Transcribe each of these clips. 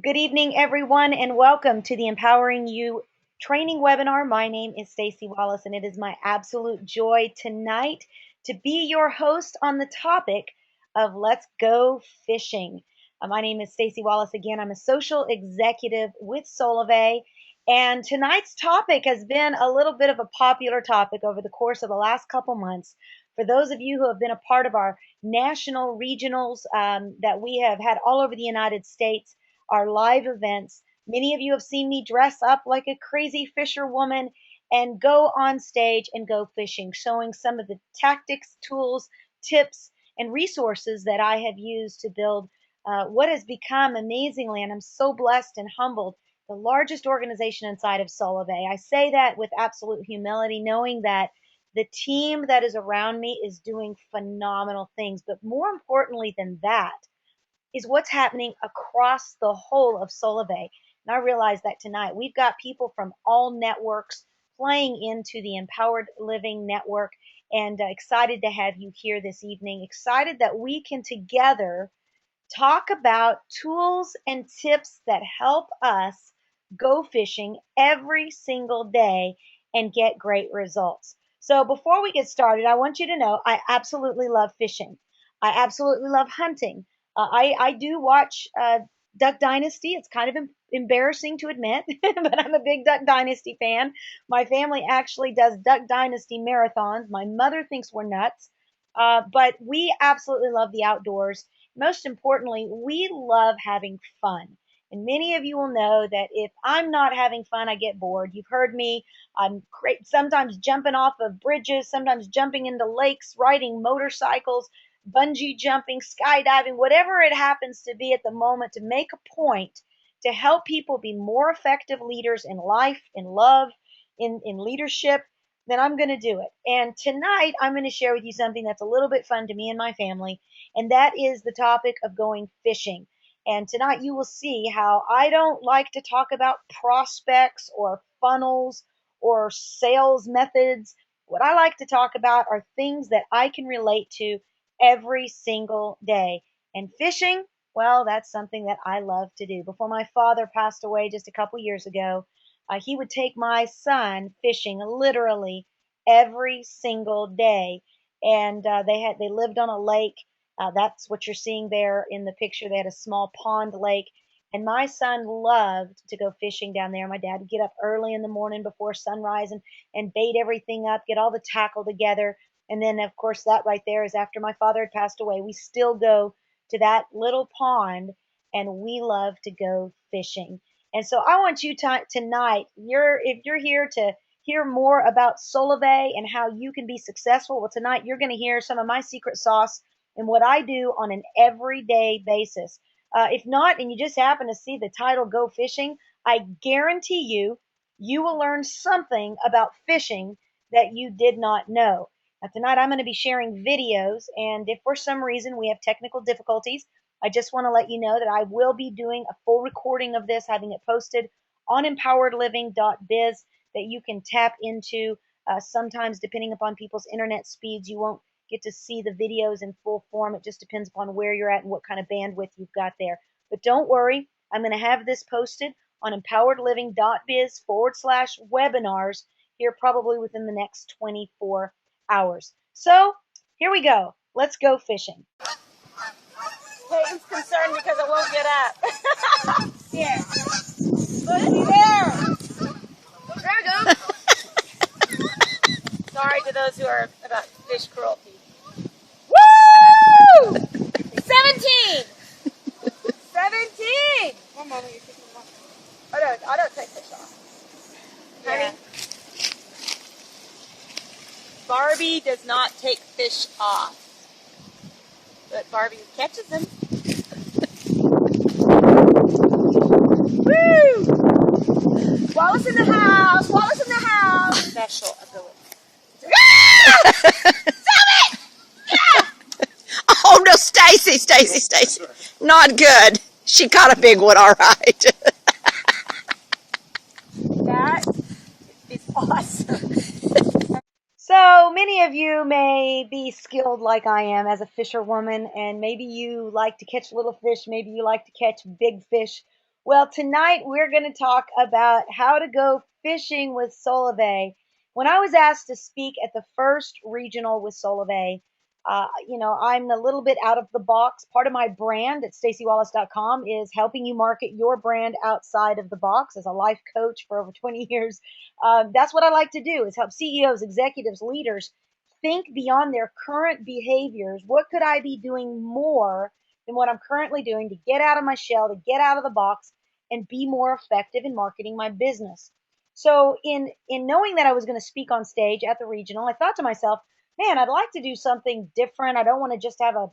Good evening, everyone, and welcome to the Empowering You training webinar. My name is Staci Wallace, and it is my absolute joy tonight to be your host on the topic of Let's Go Fishing. My name is Staci Wallace. Again, I'm a social executive with Solavei, and tonight's topic has been a little bit of a popular topic over the course of the last couple months. For those of you who have been a part of our national regionals that we have had all over the United States, our live events. Many of you have seen me dress up like a crazy fisherwoman and go on stage and go fishing, showing some of the tactics, tools, tips, and resources that I have used to build what has become amazingly, and I'm so blessed and humbled, the largest organization inside of Solavei. I say that with absolute humility, knowing that the team that is around me is doing phenomenal things. But more importantly than that, is what's happening across the whole of Solavei. And I realize that tonight we've got people from all networks playing into the Empowered Living Network, and excited to have you here this evening. Excited that we can together talk about tools and tips that help us go fishing every single day and get great results. So before we get started, I want you to know I absolutely love fishing. I absolutely love hunting. I do watch Duck Dynasty. It's kind of embarrassing to admit, but I'm a big Duck Dynasty fan. My family actually does Duck Dynasty marathons. My mother thinks we're nuts, but we absolutely love the outdoors. Most importantly, we love having fun. And many of you will know that if I'm not having fun, I get bored. You've heard me. I'm great, sometimes jumping off of bridges, sometimes jumping into lakes, riding motorcycles, bungee jumping, skydiving, whatever it happens to be at the moment, to make a point to help people be more effective leaders in life, in love, in leadership, then I'm going to do it. And tonight, I'm going to share with you something that's a little bit fun to me and my family, and that is the topic of going fishing. And tonight, you will see how I don't like to talk about prospects or funnels or sales methods. What I like to talk about are things that I can relate to every single day. And fishing, well, that's something that I love to do. Before my father passed away just a couple years ago, he would take my son fishing literally every single day. And they lived on a lake. That's what you're seeing there in the picture. They had a small pond lake. And my son loved to go fishing down there. My dad would get up early in the morning before sunrise and bait everything up, get all the tackle together. And then, of course, that right there is after my father had passed away. We still go to that little pond and we love to go fishing. And so I want you tonight, if you're here to hear more about Solavei and how you can be successful, well, tonight you're going to hear some of my secret sauce and what I do on an everyday basis. If not, and you just happen to see the title Go Fishing, I guarantee you will learn something about fishing that you did not know. Now, tonight I'm going to be sharing videos, and if for some reason we have technical difficulties, I just want to let you know that I will be doing a full recording of this, having it posted on empoweredliving.biz that you can tap into. Sometimes, depending upon people's internet speeds, you won't get to see the videos in full form. It just depends upon where you're at and what kind of bandwidth you've got there. But don't worry, I'm going to have this posted on empoweredliving.biz/webinars here probably within the next 24 hours. So here we go. Let's go fishing. Peyton's concerned because I won't get up. Here. Look me there. There I go. Sorry to those who are about fish cruelty. Woo! 17! 17! One moment, you're taking them off. I don't take fish off. Yeah. Honey? Barbie does not take fish off. But Barbie catches them. Woo! Wallace in the house! Wallace in the house! Special ability. Stop it! Yeah! Oh no, Stacy. Not good. She caught a big one, all right. That is awesome. So many of you may be skilled like I am as a fisherwoman, and maybe you like to catch little fish, maybe you like to catch big fish. Well, tonight we're going to talk about how to go fishing with Solavei. When I was asked to speak at the first regional with Solavei, I'm a little bit out of the box. Part of my brand at staciwallace.com is helping you market your brand outside of the box. As a life coach for over 20 years, that's what I like to do: is help CEOs, executives, leaders think beyond their current behaviors. What could I be doing more than what I'm currently doing to get out of my shell, to get out of the box, and be more effective in marketing my business? So, in knowing that I was going to speak on stage at the regional, I thought to myself, man, I'd like to do something different. I don't want to just have a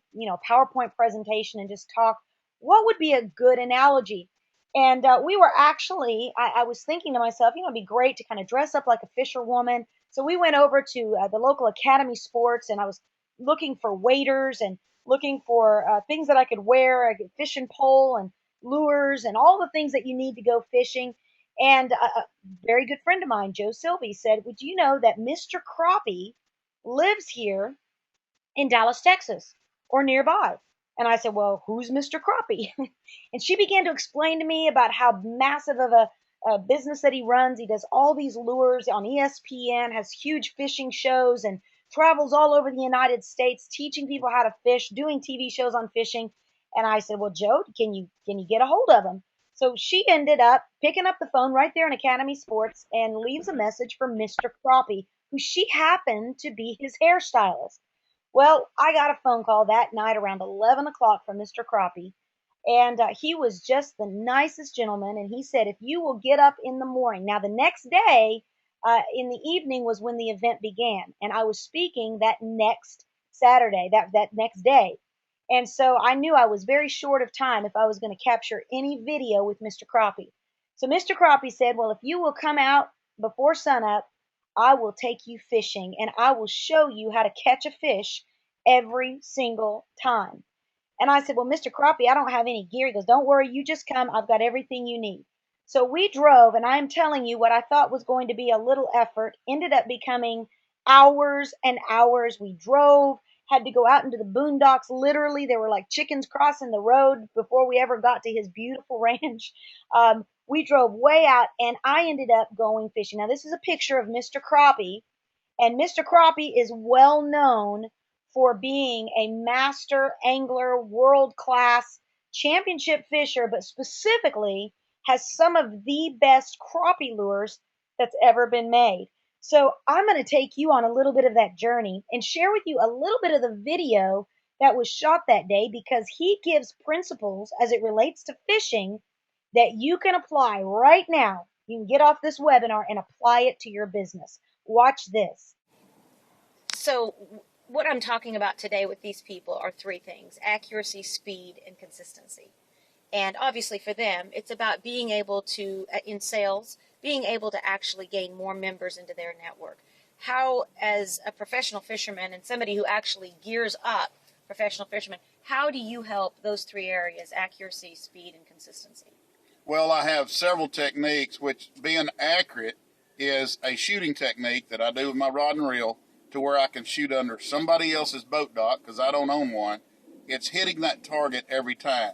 PowerPoint presentation and just talk. What would be a good analogy? And we were actually, I was thinking to myself, it'd be great to kind of dress up like a fisherwoman. So we went over to the local Academy Sports, and I was looking for waders and looking for things that I could wear, a fishing pole and lures and all the things that you need to go fishing. And a very good friend of mine, Joe Sylvie, said, would you know that Mr. Crappie lives here in Dallas, Texas, or nearby? And I said, well, who's Mr. Crappie? And she began to explain to me about how massive of a business that he runs. He does all these lures on ESPN, has huge fishing shows, and travels all over the United States teaching people how to fish, doing TV shows on fishing. And I said, well, Joe, can you get a hold of him? So she ended up picking up the phone right there in Academy Sports and leaves a message for Mr. Crappie, who she happened to be his hairstylist. Well, I got a phone call that night around 11 o'clock from Mr. Crappie, and he was just the nicest gentleman. And he said, if you will get up in the morning. Now, the next day, in the evening, was when the event began. And I was speaking that next Saturday, that next day. And so I knew I was very short of time if I was going to capture any video with Mr. Crappie. So Mr. Crappie said, well, if you will come out before sunup, I will take you fishing and I will show you how to catch a fish every single time. And I said, well, Mr. Crappie, I don't have any gear. He goes, don't worry, you just come. I've got everything you need. So we drove, and I'm telling you, what I thought was going to be a little effort ended up becoming hours and hours. We drove, had to go out into the boondocks. Literally, there were like chickens crossing the road before we ever got to his beautiful ranch. We drove way out, and I ended up going fishing. Now, this is a picture of Mr. Crappie, and Mr. Crappie is well known for being a master angler, world class championship fisher, but specifically has some of the best crappie lures that's ever been made. So I'm going to take you on a little bit of that journey and share with you a little bit of the video that was shot that day, because he gives principles as it relates to fishing that you can apply right now. You can get off this webinar and apply it to your business. Watch this. So, what I'm talking about today with these people are three things: accuracy, speed, and consistency. And obviously for them, it's about being able to, in sales, being able to actually gain more members into their network. How, as a professional fisherman and somebody who actually gears up professional fishermen, how do you help those three areas: accuracy, speed, and consistency? Well, I have several techniques, which being accurate is a shooting technique that I do with my rod and reel to where I can shoot under somebody else's boat dock because I don't own one. It's hitting that target every time.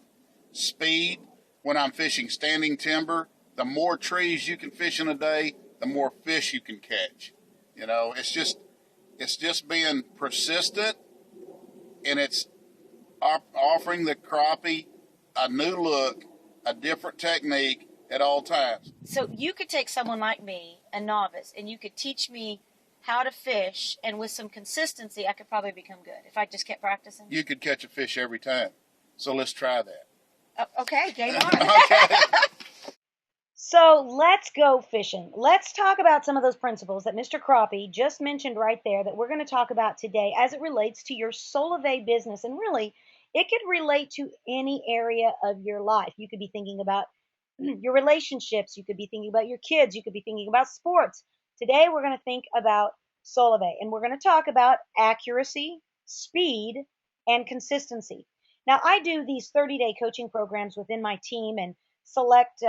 Speed, when I'm fishing standing timber, the more trees you can fish in a day, the more fish you can catch. It's just being persistent, and it's offering the crappie a new look, a different technique at all times. So you could take someone like me, a novice, and you could teach me how to fish, and with some consistency, I could probably become good if I just kept practicing. You could catch a fish every time. So let's try that. Okay, game on. Okay. So let's go fishing. Let's talk about some of those principles that Mr. Crappie just mentioned right there that we're going to talk about today as it relates to your Solavei business. And really, it could relate to any area of your life. You could be thinking about your relationships. You could be thinking about your kids. You could be thinking about sports. Today, we're going to think about Solavei, and we're going to talk about accuracy, speed, and consistency. Now, I do these 30-day coaching programs within my team and select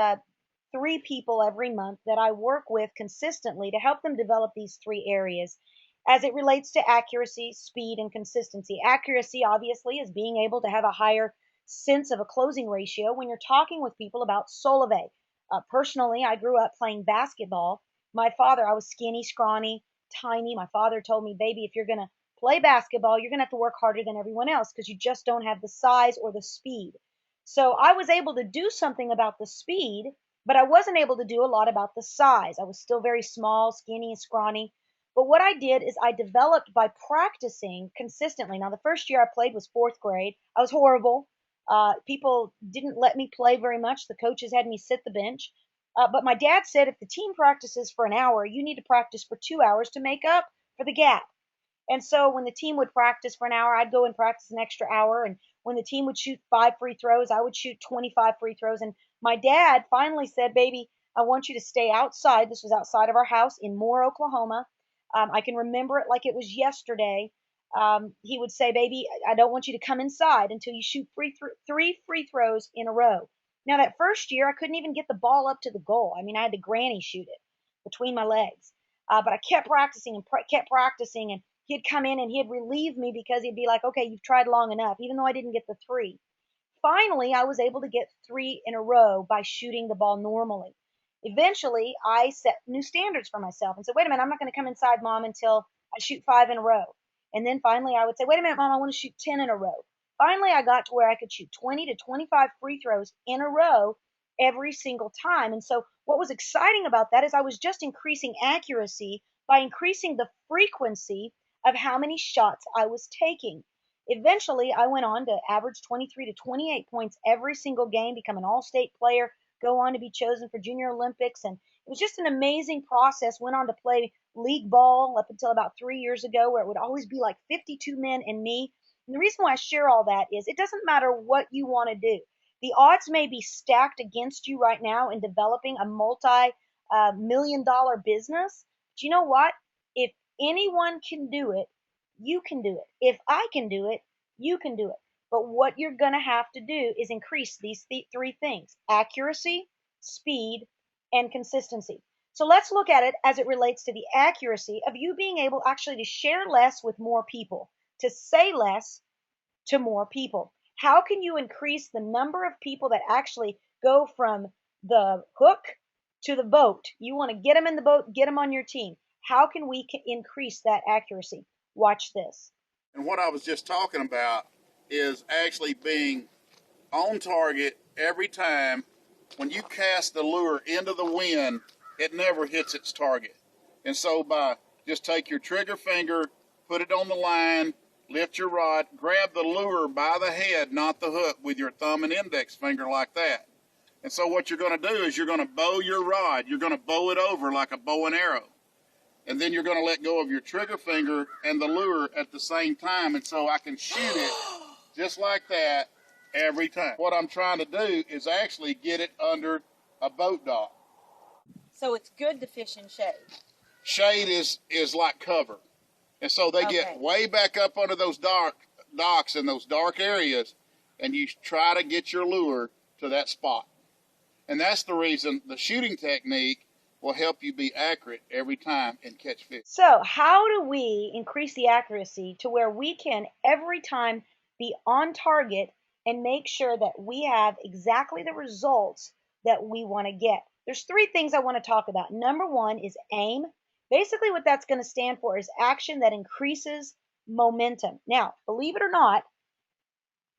3 people every month that I work with consistently to help them develop these 3 areas as it relates to accuracy, speed, and consistency. Accuracy, obviously, is being able to have a higher sense of a closing ratio when you're talking with people about Solavei. Personally, I grew up playing basketball. My father, I was skinny, scrawny, tiny. My father told me, baby, if you're going to play basketball, you're going to have to work harder than everyone else because you just don't have the size or the speed. So I was able to do something about the speed, but I wasn't able to do a lot about the size. I was still very small, skinny, and scrawny. But what I did is I developed by practicing consistently. Now, the first year I played was fourth grade. I was horrible. People didn't let me play very much. The coaches had me sit the bench. But my dad said if the team practices for an hour, you need to practice for 2 hours to make up for the gap. And so when the team would practice for an hour, I'd go and practice an extra hour. And when the team would shoot 5 free throws, I would shoot 25 free throws. And my dad finally said, baby, I want you to stay outside. This was outside of our house in Moore, Oklahoma. I can remember it like it was yesterday. He would say, baby, I don't want you to come inside until you shoot 3 free throws in a row. Now, that first year, I couldn't even get the ball up to the goal. I mean, I had to granny shoot it between my legs. But I kept practicing and kept practicing. And he'd come in and he'd relieve me because he'd be like, okay, you've tried long enough, even though I didn't get the three. Finally, I was able to get 3 in a row by shooting the ball normally. Eventually, I set new standards for myself and said, wait a minute, I'm not going to come inside, Mom, until I shoot 5 in a row. And then finally, I would say, wait a minute, Mom, I want to shoot 10 in a row. Finally, I got to where I could shoot 20 to 25 free throws in a row every single time. And so, what was exciting about that is I was just increasing accuracy by increasing the frequency of how many shots I was taking. Eventually, I went on to average 23 to 28 points every single game, become an all-state player, go on to be chosen for Junior Olympics. And it was just an amazing process. Went on to play league ball up until about 3 years ago, where it would always be like 52 men and me. And the reason why I share all that is it doesn't matter what you want to do. The odds may be stacked against you right now in developing a multi-million-dollar business. But you know what? If anyone can do it, you can do it. If I can do it, you can do it. But what you're going to have to do is increase these three things: accuracy, speed, and consistency. So let's look at it as it relates to the accuracy of you being able actually to share less with more people, to say less to more people. How can you increase the number of people that actually go from the hook to the boat? You want to get them in the boat, get them on your team. How can we increase that accuracy? Watch this. And what I was just talking about is actually being on target every time. When you cast the lure into the wind, it never hits its target. And so by just take your trigger finger, put it on the line, lift your rod, grab the lure by the head, not the hook, with your thumb and index finger like that. And so what you're going to do is you're going to bow your rod. You're going to bow it over like a bow and arrow. And then you're going to let go of your trigger finger and the lure at the same time. And so I can shoot it just like that every time. What I'm trying to do is actually get it under a boat dock. So it's good to fish in shade. Shade is like cover. And so they get way back up under those docks in those dark areas, and you try to get your lure to that spot. And that's the reason the shooting technique will help you be accurate every time and catch fish. So how do we increase the accuracy to where we can every time be on target and make sure that we have exactly the results that we want to get? There's 3 things I want to talk about. Number 1 is aim. Basically what that's going to stand for is action that increases momentum. Now, believe it or not,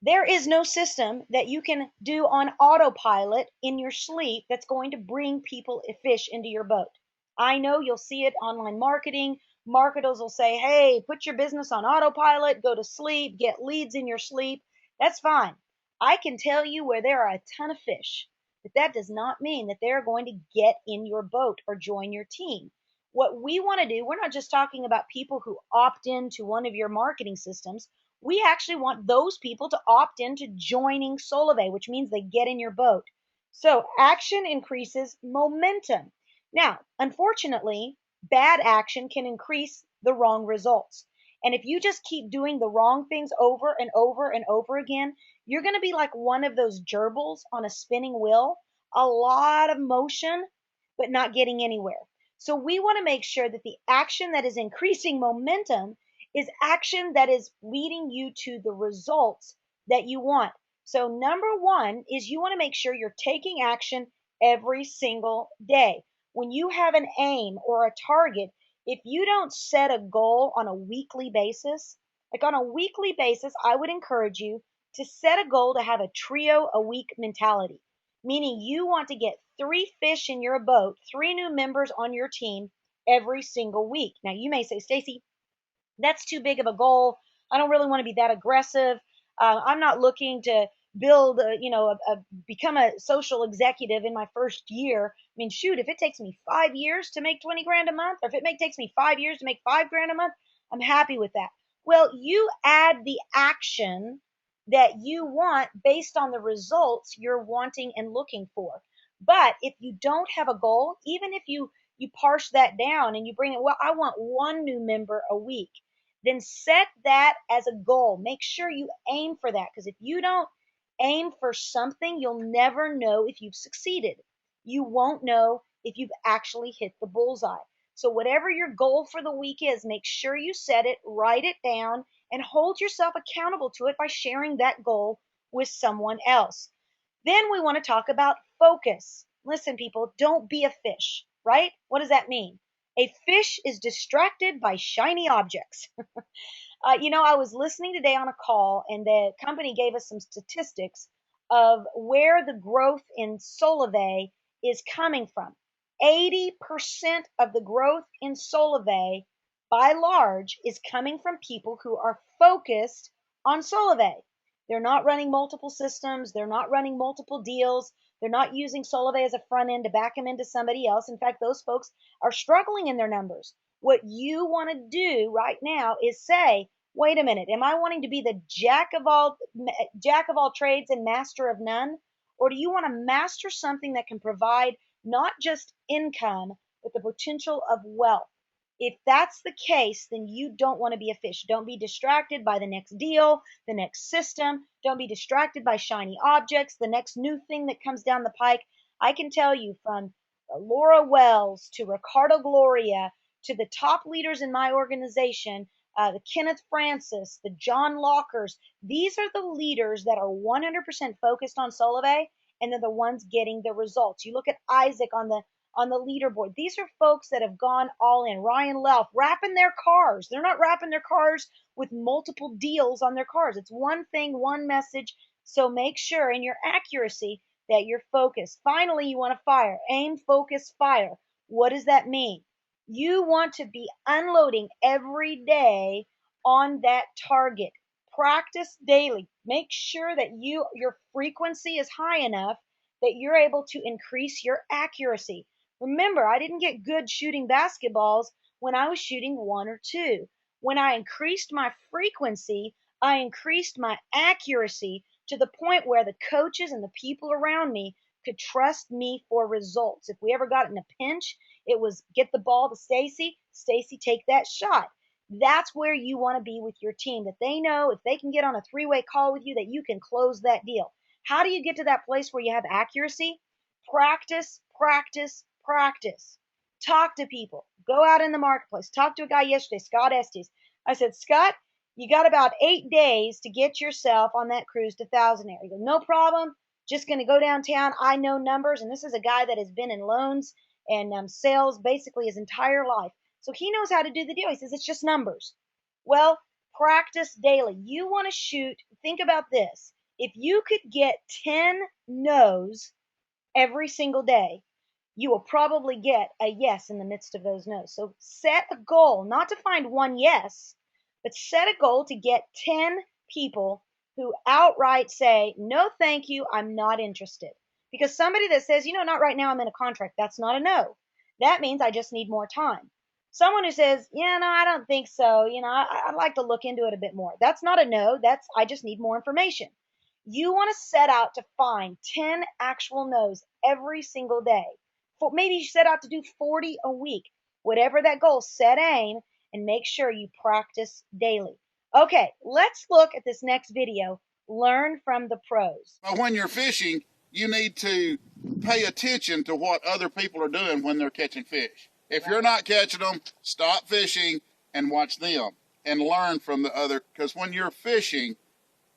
there is no system that you can do on autopilot in your sleep that's going to bring people, fish into your boat. I know you'll see it online marketing. Marketers will say, hey, put your business on autopilot, go to sleep, get leads in your sleep. That's fine. I can tell you where there are a ton of fish, but that does not mean that they're going to get in your boat or join your team. What we want to do, we're not just talking about people who opt into one of your marketing systems. We actually want those people to opt into joining Solavei, which means they get in your boat. So action increases momentum. Now, unfortunately, bad action can increase the wrong results. And if you just keep doing the wrong things over and over and over again, you're going to be like one of those gerbils on a spinning wheel, a lot of motion, but not getting anywhere. So we want to make sure that the action that is increasing momentum is action that is leading you to the results that you want. So number one is you want to make sure you're taking action every single day. When you have an aim or a target, if you don't set a goal on a weekly basis, like on a weekly basis, I would encourage you to set a goal to have a trio a week mentality, meaning you want to get 3 fish in your boat, 3 new members on your team every single week. Now you may say, Staci, that's too big of a goal. I don't really want to be that aggressive. I'm not looking to build, become a social executive in my first year. I mean, shoot, if it takes me 5 years to make 20 grand a month, or if takes me 5 years to make 5 grand a month, I'm happy with that. Well, you add the action that you want based on the results you're wanting and looking for. But if you don't have a goal, even if you parse that down and you bring it, well, I want 1 new member a week, then set that as a goal. Make sure you aim for that, because if you don't aim for something, you'll never know if you've succeeded. You won't know if you've actually hit the bullseye. So whatever your goal for the week is, make sure you set it, write it down, and hold yourself accountable to it by sharing that goal with someone else. Then we want to talk about focus. Listen, people, don't be a fish, right? What does that mean? A fish is distracted by shiny objects. I was listening today on a call, and the company gave us some statistics of where the growth in Solavei is coming from. 80% of the growth in Solavei, by large, is coming from people who are focused on Solavei. They're not running multiple systems. They're not running multiple deals. They're not using Solavei as a front end to back them into somebody else. In fact, those folks are struggling in their numbers. What you want to do right now is say, wait a minute, am I wanting to be the jack of all trades and master of none? Or do you want to master something that can provide not just income, but the potential of wealth? If that's the case, then you don't want to be a fish. Don't be distracted by the next deal, the next system. Don't be distracted by shiny objects, the next new thing that comes down the pike. I can tell you, from Laura Wells to Ricardo Gloria to the top leaders in my organization, the Kenneth Francis, the John Lockers, these are the leaders that are 100% focused on Solavei, and they're the ones getting the results. You look at Isaac on the leaderboard. These are folks that have gone all in. Ryan Lauf, wrapping their cars. They're not wrapping their cars with multiple deals on their cars. It's one thing, one message. So make sure in your accuracy that you're focused. Finally, you want to fire. Aim, focus, fire. What does that mean? You want to be unloading every day on that target. Practice daily. Make sure that your frequency is high enough that you're able to increase your accuracy. Remember, I didn't get good shooting basketballs when I was shooting 1 or 2. When I increased my frequency, I increased my accuracy to the point where the coaches and the people around me could trust me for results. If we ever got in a pinch, it was get the ball to Staci, Staci, take that shot. That's where you want to be with your team, that they know if they can get on a 3-way call with you, that you can close that deal. How do you get to that place where you have accuracy? Practice, practice, practice. Talk to people. Go out in the marketplace. Talk to a guy yesterday, Scott Estes. I said, Scott, you got about 8 days to get yourself on that cruise to thousandaire. He goes, no problem. Just going to go downtown. I know numbers. And this is a guy that has been in loans and sales basically his entire life. So he knows how to do the deal. He says, it's just numbers. Well, practice daily. You want to shoot. Think about this. If you could get 10 no's every single day, you will probably get a yes in the midst of those no's. So set a goal, not to find one yes, but set a goal to get 10 people who outright say, no, thank you, I'm not interested. Because somebody that says, not right now, I'm in a contract, that's not a no. That means I just need more time. Someone who says, yeah, no, I don't think so. I'd like to look into it a bit more. That's not a no. That's, I just need more information. You want to set out to find 10 actual no's every single day. Maybe you set out to do 40 a week. Whatever that goal, set aim and make sure you practice daily. Okay, let's look at this next video. Learn from the pros. When you're fishing, you need to pay attention to what other people are doing when they're catching fish. If you're not catching them, stop fishing and watch them and learn from the other. Because when you're fishing,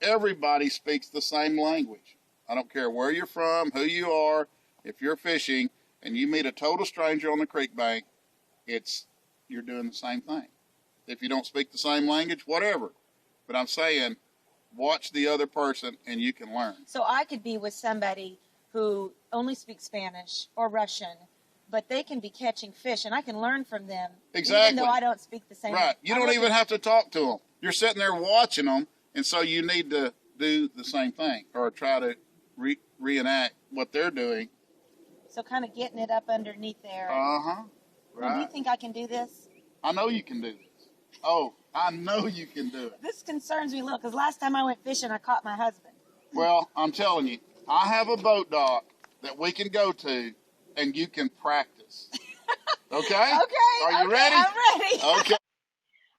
everybody speaks the same language. I don't care where you're from, who you are. If you're fishing and you meet a total stranger on the creek bank, you're doing the same thing. If you don't speak the same language, whatever. But I'm saying, watch the other person and you can learn. So I could be with somebody who only speaks Spanish or Russian, but they can be catching fish, and I can learn from them. Exactly. Even though I don't speak the same. Right. You don't even have to talk to them. You're sitting there watching them, and so you need to do the same thing or try to reenact what they're doing. So kind of getting it up underneath there. Uh-huh. Right. Well, do you think I can do this? I know you can do this. Oh, I know you can do it. This concerns me a little, because last time I went fishing, I caught my husband. Well, I'm telling you, I have a boat dock that we can go to, and you can practice. Okay? Okay. Are you ready? I'm ready. Okay.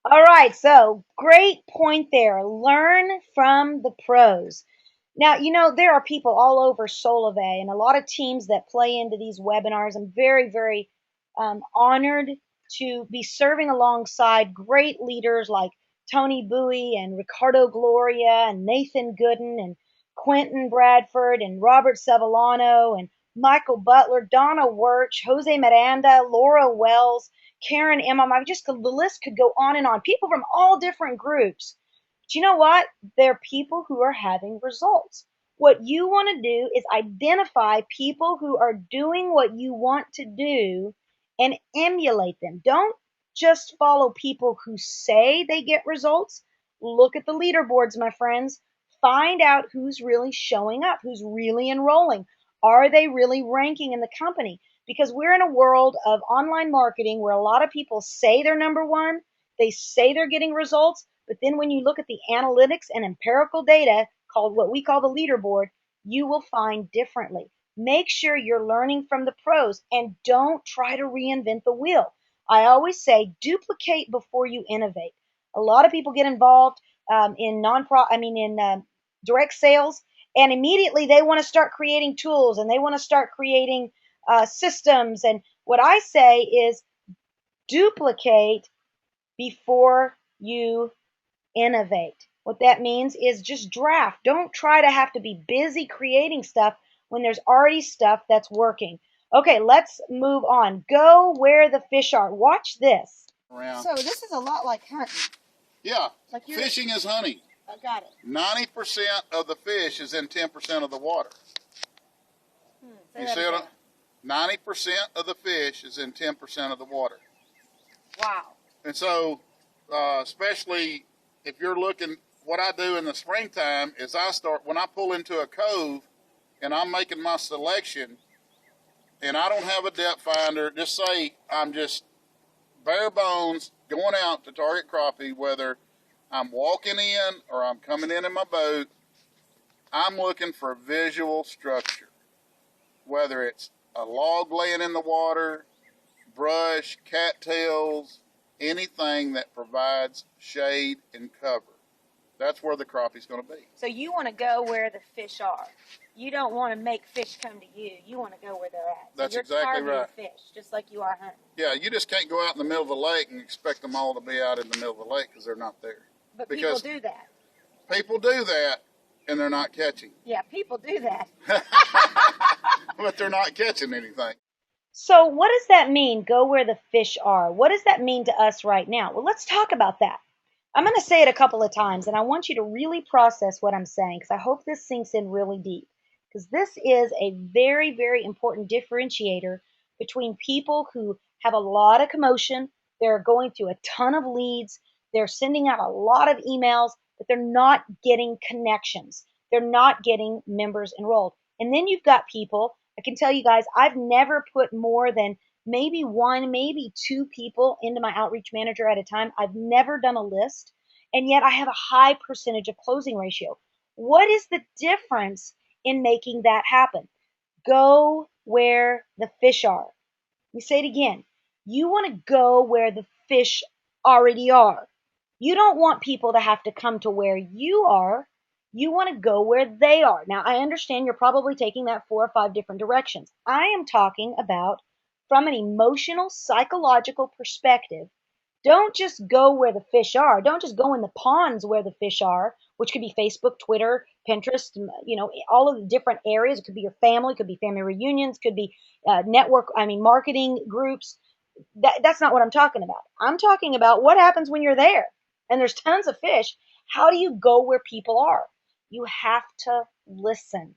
All right, so great point there. Learn from the pros. Now, there are people all over Solavei and a lot of teams that play into these webinars. I'm very, very honored to be serving alongside great leaders like Tony Bowie and Ricardo Gloria and Nathan Gooden and Quentin Bradford and Robert Sevillano and Michael Butler, Donna Wirch, Jose Miranda, Laura Wells, Karen Imam. The list could go on and on. People from all different groups. But you know what? They're people who are having results. What you want to do is identify people who are doing what you want to do and emulate them. Don't just follow people who say they get results. Look at the leaderboards, my friends. Find out who's really showing up, who's really enrolling. Are they really ranking in the company? Because we're in a world of online marketing where a lot of people say they're number one, they say they're getting results, but then when you look at the analytics and empirical data, called what we call the leaderboard, you will find differently. Make sure you're learning from the pros and don't try to reinvent the wheel. I always say duplicate before you innovate. A lot of people get involved in direct sales, and immediately they want to start creating tools and they want to start creating systems. And what I say is duplicate before you innovate. What that means is just draft. Don't try to have to be busy creating stuff when there's already stuff that's working. Okay, let's move on. Go where the fish are. Watch this. So this is a lot like hunting. Yeah, fishing is hunting. I got it. 90% of the fish is in 10% of the water. You see what 90% of the fish is in 10% of the water. Wow. And so, especially if you're looking, what I do in the springtime is when I pull into a cove and I'm making my selection and I don't have a depth finder, just say I'm just bare bones going out to target crappie, whether I'm walking in or I'm coming in my boat, I'm looking for visual structure. Whether it's a log laying in the water, brush, cattails, anything that provides shade and cover. That's where the crappie's going to be. So you want to go where the fish are. You don't want to make fish come to you. You want to go where they're at. So That's you're exactly right. Fish, just like you are hunting. Yeah, you just can't go out in the middle of the lake and expect them all to be out in the middle of the lake because they're not there. But people do that. People do that, and they're not catching. Yeah, people do that. But they're not catching anything. So what does that mean, go where the fish are? What does that mean to us right now? Well, let's talk about that. I'm going to say it a couple of times, and I want you to really process what I'm saying because I hope this sinks in really deep. Because this is a very, very important differentiator between people who have a lot of commotion, they're going through a ton of leads, they're sending out a lot of emails, but they're not getting connections. They're not getting members enrolled. And then you've got people, I can tell you guys, I've never put more than maybe one, maybe two people into my outreach manager at a time. I've never done a list, and yet I have a high percentage of closing ratio. What is the difference in making that happen? Go where the fish are. Let me say it again. You want to go where the fish already are. You don't want people to have to come to where you are. You want to go where they are. Now, I understand you're probably taking that 4 or 5 different directions. I am talking about from an emotional, psychological perspective. Don't just go where the fish are. Don't just go in the ponds where the fish are, which could be Facebook, Twitter, Pinterest, all of the different areas. It could be your family, could be family reunions, could be marketing groups. That's not what I'm talking about. I'm talking about what happens when you're there and there's tons of fish. How do you go where people are? You have to listen.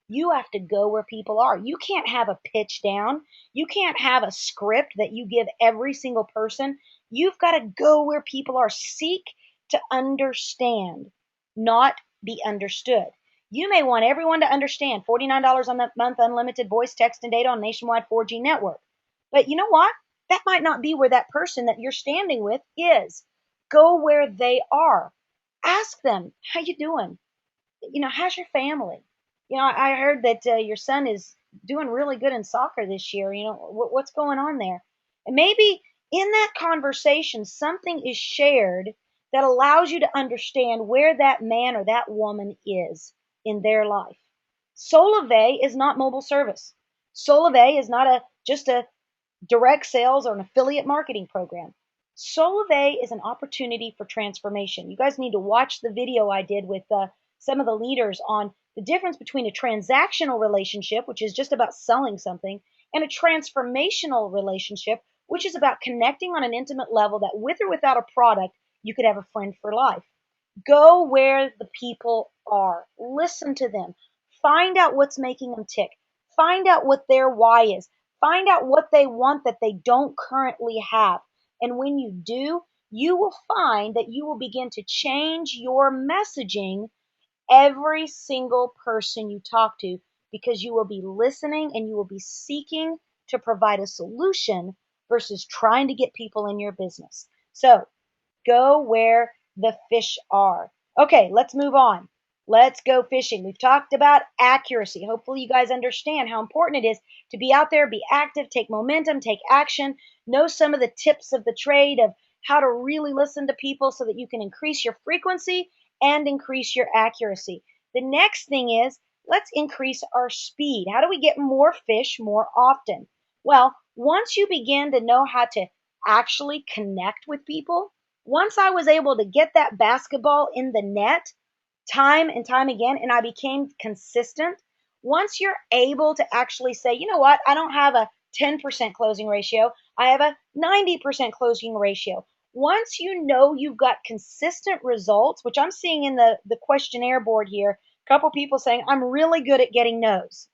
You have to go where people are. You can't have a pitch down. You can't have a script that you give every single person. You've got to go where people are. Seek to understand, not be understood. You may want everyone to understand $49 a month, unlimited voice, text, and data on nationwide 4G network. But you know what? That might not be where that person that you're standing with is. Go where they are. Ask them, how you doing? How's your family? I heard that your son is doing really good in soccer this year. What's going on there? And maybe in that conversation, something is shared that allows you to understand where that man or that woman is in their life. Solavei is not mobile service. Solavei is not just a direct sales or an affiliate marketing program. Solavei is an opportunity for transformation. You guys need to watch the video I did with some of the leaders on the difference between a transactional relationship, which is just about selling something, and a transformational relationship, which is about connecting on an intimate level that with or without a product, you could have a friend for life. Go where the people are. Listen to them. Find out what's making them tick. Find out what their why is. Find out what they want that they don't currently have. And when you do, you will find that you will begin to change your messaging every single person you talk to, because you will be listening and you will be seeking to provide a solution versus trying to get people in your business. So go where the fish are. Okay, let's move on. Let's go fishing. We've talked about accuracy. Hopefully you guys understand how important it is to be out there, be active, take momentum, take action, know some of the tips of the trade of how to really listen to people so that you can increase your frequency and increase your accuracy. The next thing is, let's increase our speed. How do we get more fish more often? Well, once you begin to know how to actually connect with people, once I was able to get that basketball in the net time and time again, and I became consistent, once you're able to actually say, you know what, I don't have a 10% closing ratio, I have a 90% closing ratio. Once you know you've got consistent results, which I'm seeing in the questionnaire board here, a couple people saying, I'm really good at getting no's.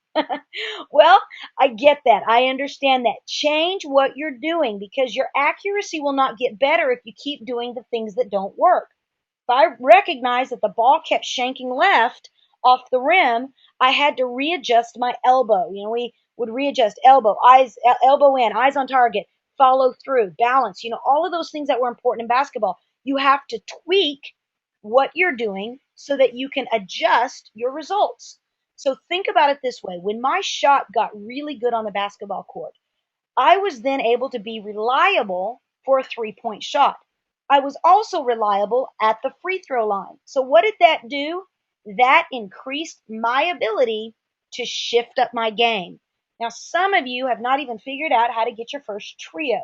Well, I get that. I understand that. Change what you're doing, because your accuracy will not get better if you keep doing the things that don't work. If I recognized that the ball kept shanking left off the rim, I had to readjust my elbow. We would readjust elbow, eyes, elbow in, eyes on target, follow through, balance, all of those things that were important in basketball. You have to tweak what you're doing so that you can adjust your results. So think about it this way. When my shot got really good on the basketball court, I was then able to be reliable for a 3-point shot. I was also reliable at the free throw line. So what did that do? That increased my ability to shift up my game. Now, some of you have not even figured out how to get your first trio.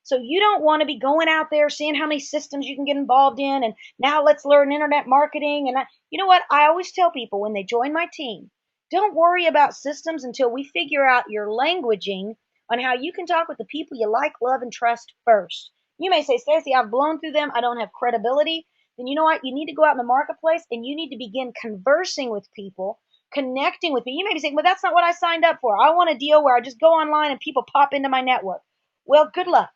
So you don't want to be going out there seeing how many systems you can get involved in, and now let's learn internet marketing. And you know what? I always tell people when they join my team, don't worry about systems until we figure out your languaging on how you can talk with the people you like, love, and trust first. You may say, Staci, I've blown through them. I don't have credibility. Then you know what? You need to go out in the marketplace and you need to begin conversing with people, connecting with people. You may be saying, well, that's not what I signed up for. I want a deal where I just go online and people pop into my network. Well, good luck.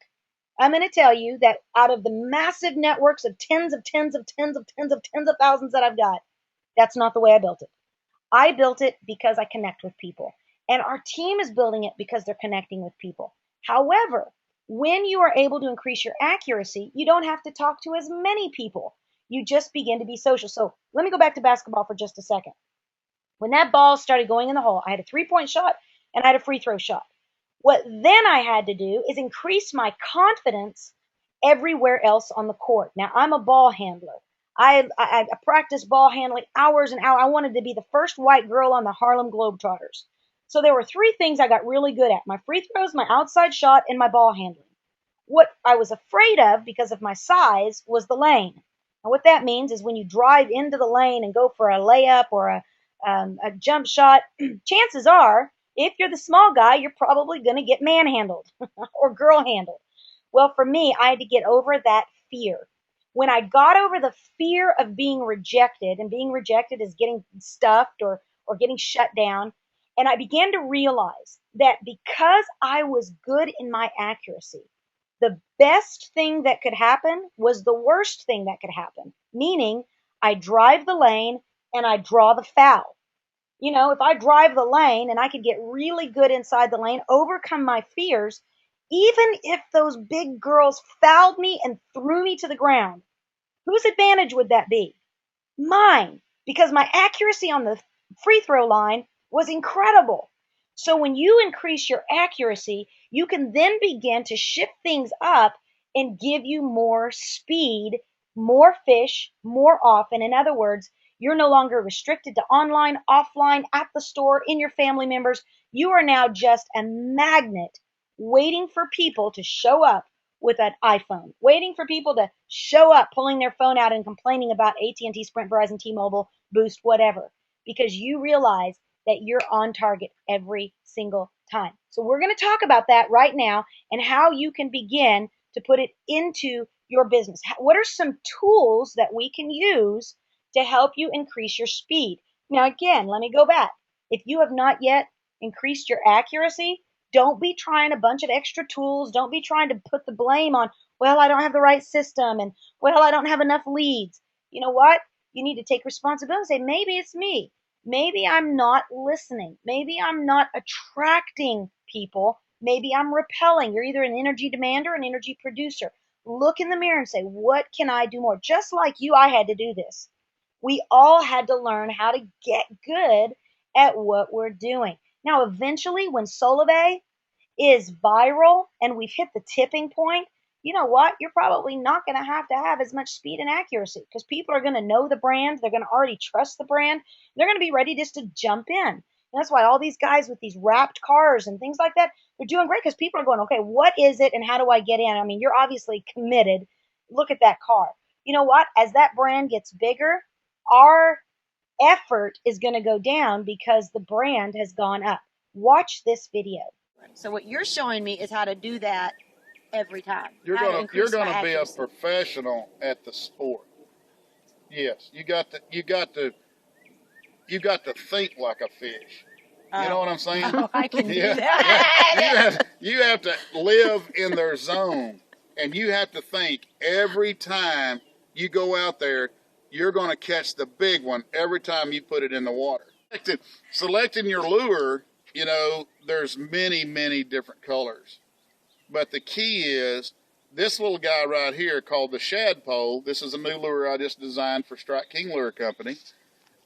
I'm going to tell you that out of the massive networks of tens of thousands that I've got, that's not the way I built it. I built it because I connect with people. And our team is building it because they're connecting with people. However, when you are able to increase your accuracy, you don't have to talk to as many people. You just begin to be social. So let me go back to basketball for just a second. When that ball started going in the hole, I had a 3-point shot and I had a free throw shot. What then I had to do is increase my confidence everywhere else on the court. Now, I'm a ball handler. I practiced ball handling hours and hours. I wanted to be the first white girl on the Harlem Globetrotters. So there were 3 things I got really good at: my free throws, my outside shot, and my ball handling. What I was afraid of because of my size was the lane. And what that means is when you drive into the lane and go for a layup or a jump shot, chances are, if you're the small guy, you're probably going to get manhandled or girl handled. Well, for me, I had to get over that fear. When I got over the fear of being rejected, and being rejected is getting stuffed or getting shut down, and I began to realize that because I was good in my accuracy, the best thing that could happen was the worst thing that could happen, meaning I drive the lane and I draw the foul. You know, if I drive the lane and I could get really good inside the lane, overcome my fears, even if those big girls fouled me and threw me to the ground, whose advantage would that be? Mine, because my accuracy on the free throw line was incredible. So when you increase your accuracy, you can then begin to shift things up and give you more speed, more fish, more often. In other words, you're no longer restricted to online, offline, at the store, in your family members. You are now just a magnet waiting for people to show up with an iPhone, waiting for people to show up, pulling their phone out and complaining about AT&T, Sprint, Verizon, T-Mobile, Boost, whatever, because you realize that you're on target every single time. So we're going to talk about that right now and how you can begin to put it into your business. What are some tools that we can use to help you increase your speed? Now, again, let me go back. If you have not yet increased your accuracy, don't be trying a bunch of extra tools. Don't be trying to put the blame on, well, I don't have the right system and, well, I don't have enough leads. You know what? You need to take responsibility and say, maybe it's me. Maybe I'm not listening. Maybe I'm not attracting people. Maybe I'm repelling. You're either an energy demander or an energy producer. Look in the mirror and say, what can I do more? Just like you, I had to do this. We all had to learn how to get good at what we're doing. Now, eventually, when Solavei is viral and we've hit the tipping point, you know what? You're probably not going to have as much speed and accuracy because people are going to know the brand. They're going to already trust the brand. They're going to be ready just to jump in. And that's why all these guys with these wrapped cars and things like that, they're doing great because people are going, okay, what is it and how do I get in? I mean, you're obviously committed. Look at that car. You know what? As that brand gets bigger, our effort is going to go down because the brand has gone up. Watch this video. So what you're showing me is how to do that every time. You're How to gonna increase my be a accuracy. professional at the sport. Yes, you got to think like a fish. You know what I'm saying? Oh, I can do Yeah. that. You have to live in their zone, and you have to think every time you go out there, you're going to catch the big one every time you put it in the water. Selecting your lure, you know, there's many different colors. But the key is this little guy right here called the shad pole. This is a new lure I just designed for Strike King Lure Company.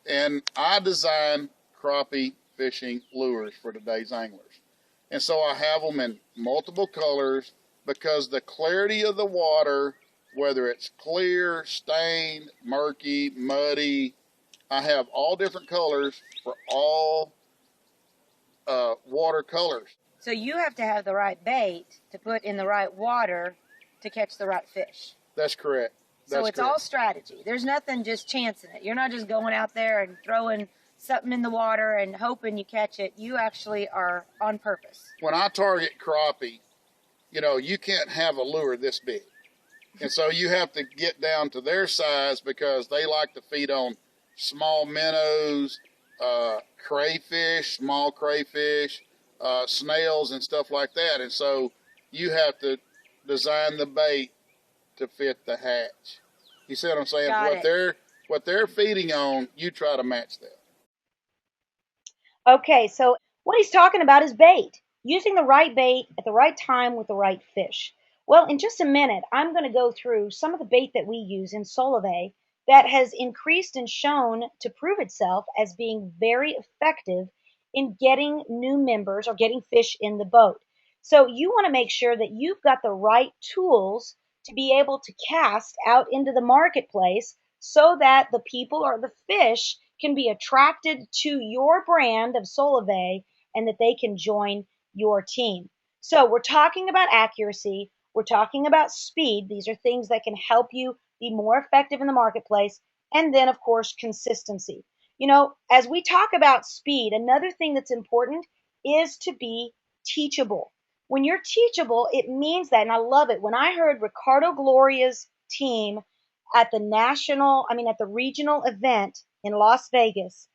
And I design crappie fishing lures for today's anglers. And so I have them in multiple colors because the clarity of the water, whether it's clear, stained, murky, muddy, I have all different colors for all water colors. So you have to have the right bait to put in the right water to catch the right fish. That's correct. So it's all strategy. There's nothing just chancing it. You're not just going out there and throwing something in the water and hoping you catch it. You actually are on purpose. When I target crappie, you know, you can't have a lure this big. And so you have to get down to their size because they like to feed on small minnows, crayfish, small crayfish, snails and stuff like that. And so you have to design the bait to fit the hatch. You see what I'm saying? What they're feeding on, you try to match that. Okay, so what he's talking about is bait. Using the right bait at the right time with the right fish. Well, in just a minute, I'm going to go through some of the bait that we use in Solavei that has increased and shown to prove itself as being very effective in getting new members or getting fish in the boat. So you want to make sure that you've got the right tools to be able to cast out into the marketplace so that the people or the fish can be attracted to your brand of Solavei and that they can join your team. So we're talking about accuracy. We're talking about speed. These are things that can help you be more effective in the marketplace. And then, of course, consistency. As we talk about speed, another thing that's important is to be teachable. When you're teachable, it means that, and I love it. When I heard Ricardo Gloria's team at the regional event in Las Vegas,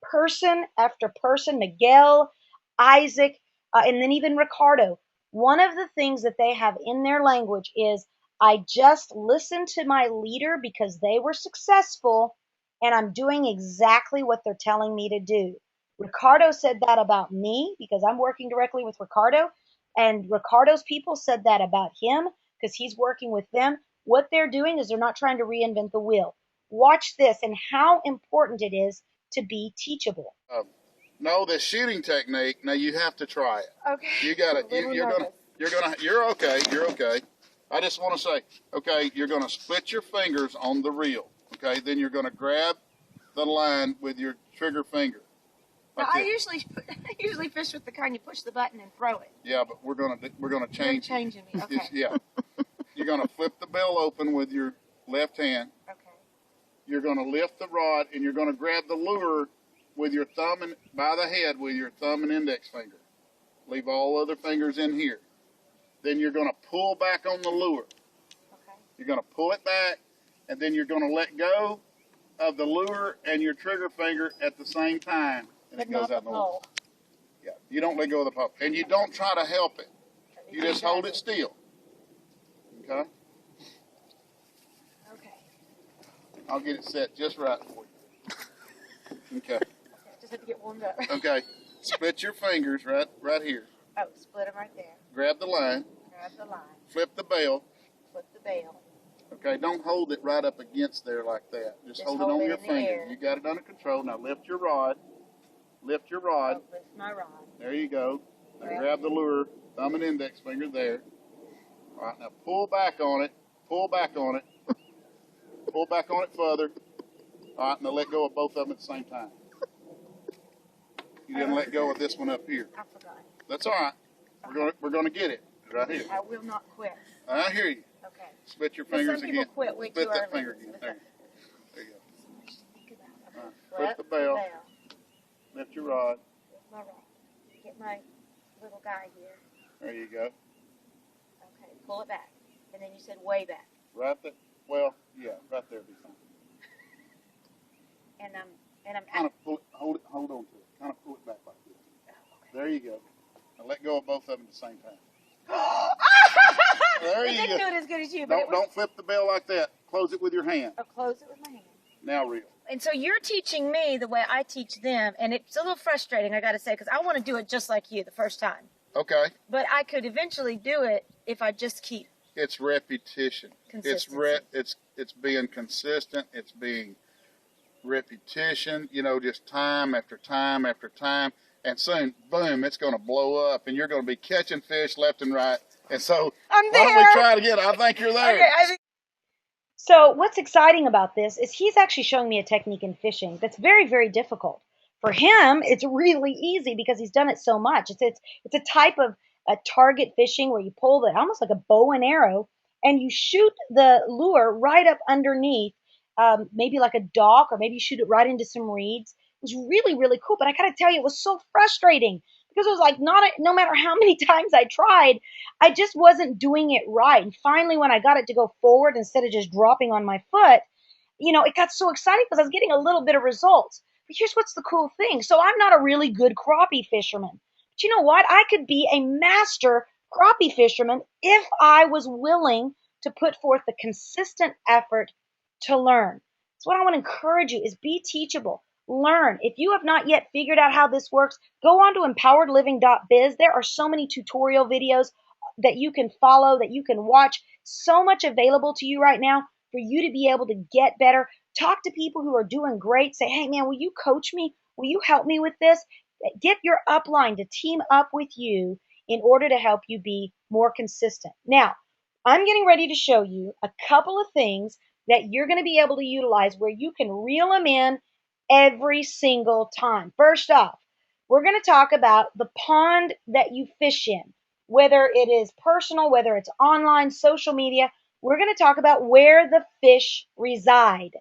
person after person, Miguel, Isaac, and then even Ricardo, one of the things that they have in their language is, I just listened to my leader because they were successful, and I'm doing exactly what they're telling me to do. Ricardo said that about me because I'm working directly with Ricardo, and Ricardo's people said that about him because he's working with them. What they're doing is they're not trying to reinvent the wheel. Watch this and how important it is to be teachable. No, the shooting technique. Now you have to try it. Okay. You got it. You're okay. You're okay. I just want to say, okay, you're going to split your fingers on the reel. Okay, then you're going to grab the line with your trigger finger. Now, I usually fish with the kind you push the button and throw it. Yeah, but we're gonna change. You're changing me. Okay. Yeah. You're gonna flip the bell open with your left hand. Okay. You're gonna lift the rod and you're gonna grab the lure with your thumb and by the head with your thumb and index finger. Leave all other fingers in here. Then you're gonna pull back on the lure. Okay. You're gonna pull it back, and then you're gonna let go of the lure and your trigger finger at the same time. And But it goes not out the the pole. Yeah, you don't let go of the pole. And you don't try to help it. You just hold it still. Okay? Okay. I'll get it set just right for you. Okay. Just have to get warmed up. Okay. Split your fingers right here. Oh, split them right there. Grab the line. Grab the line. Flip the bell. Flip the bail. Okay, don't hold it right up against there like that. Just hold it on your finger. You got it under control. Now lift your rod. Lift your rod. Oh, lift my rod. There you go. Now grab the lure. Thumb and index finger there. All right, now pull back on it. Pull back on it. Pull back on it further. All right, now let go of both of them at the same time. You didn't let go of this one up here. I forgot. That's all right. We're gonna get it right here. I will not quit. I hear you. Okay. Split your Well, fingers some people again. quit way Split too that early. finger again. There you go. Think about it. All right. Flip the bell. Lift your rod. Lift my rod. Get my little guy here. There you go. Okay. Pull it back. And then you said way back. Right there. Well, yeah, right there would be fine. And I'm Kind of pull it, hold on to it. Kind of pull it back like this. okay. There you go. Now let go of both of them at the same time. There It you didn't go. do it as good as you, but Don't flip the bell like that. Close it with your hand. I'll close it with my hand. Now reel. And so you're teaching me the way I teach them, and it's a little frustrating, I got to say, because I want to do it just like you the first time. Okay. But I could eventually do it if I just keep It's repetition. consistency. It's being consistent. It's being repetition. Just time after time after time, and soon, boom, it's going to blow up, and you're going to be catching fish left and right. And so, I'm why don't we there. try it again? I think you're there. Okay, I think So what's exciting about this is he's actually showing me a technique in fishing that's very, very difficult. For him, it's really easy because he's done it so much. It's a type of a target fishing where you pull it almost like a bow and arrow, and you shoot the lure right up underneath, maybe like a dock, or maybe you shoot it right into some reeds. It was really, really cool. But I got to tell you, it was so frustrating because it was like no matter how many times I tried, I just wasn't doing it right. And finally, when I got it to go forward instead of just dropping on my foot, it got so exciting because I was getting a little bit of results. But here's what's the cool thing. So I'm not a really good crappie fisherman. But you know what? I could be a master crappie fisherman if I was willing to put forth the consistent effort to learn. So what I want to encourage you is be teachable. Learn. If you have not yet figured out how this works, go on to empoweredliving.biz. There are so many tutorial videos that you can follow, that you can watch. So much available to you right now for you to be able to get better. Talk to people who are doing great. Say, hey man, will you coach me? Will you help me with this? Get your upline to team up with you in order to help you be more consistent. Now, I'm getting ready to show you a couple of things that you're going to be able to utilize where you can reel them in every single time. First off, we're going to talk about the pond that you fish in. whether it is personal, whether it's online, social media. We're going to talk about where the fish reside.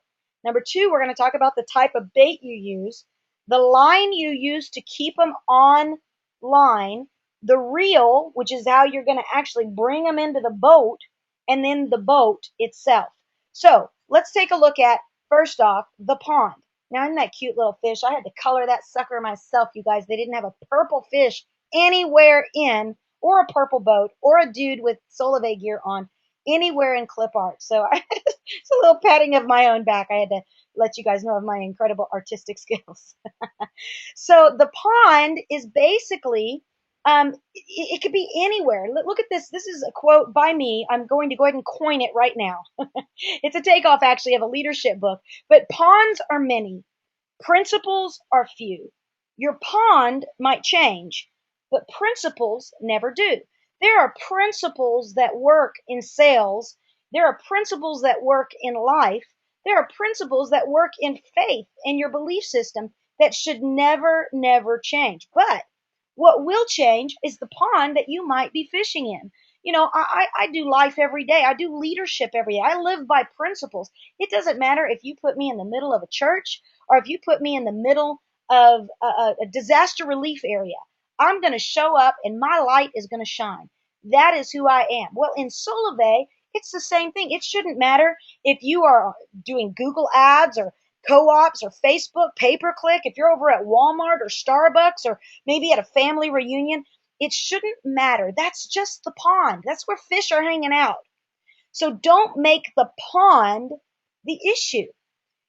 Number two, we're going to talk about the type of bait you use, the line you use to keep them on line, the reel, which is how you're going to actually bring them into the boat, and then the boat itself. So let's take a look at, first off, the pond. Now, isn't that cute little fish? I had to color that sucker myself, you guys. They didn't have a purple fish anywhere in, or a purple boat, or a dude with Solavei gear on anywhere in clip art. So it's a little patting of my own back. I had to let you guys know of my incredible artistic skills. So the pond is basically, it could be anywhere. Look at this. This is a quote by me. I'm going to go ahead and coin it right now. It's a takeoff, actually, of a leadership book. But ponds are many. Principles are few. Your pond might change, but principles never do. There are principles that work in sales. There are principles that work in life. There are principles that work in faith and your belief system that should never, never change. But what will change is the pond that you might be fishing in. You know, I do life every day. I do leadership every day. I live by principles. It doesn't matter if you put me in the middle of a church or if you put me in the middle of a disaster relief area. I'm going to show up and my light is going to shine. That is who I am. Well, in Solavei, it's the same thing. It shouldn't matter if you are doing Google ads or co-ops or Facebook, pay-per-click, if you're over at Walmart or Starbucks or maybe at a family reunion, it shouldn't matter. That's just the pond. That's where fish are hanging out. So don't make the pond the issue.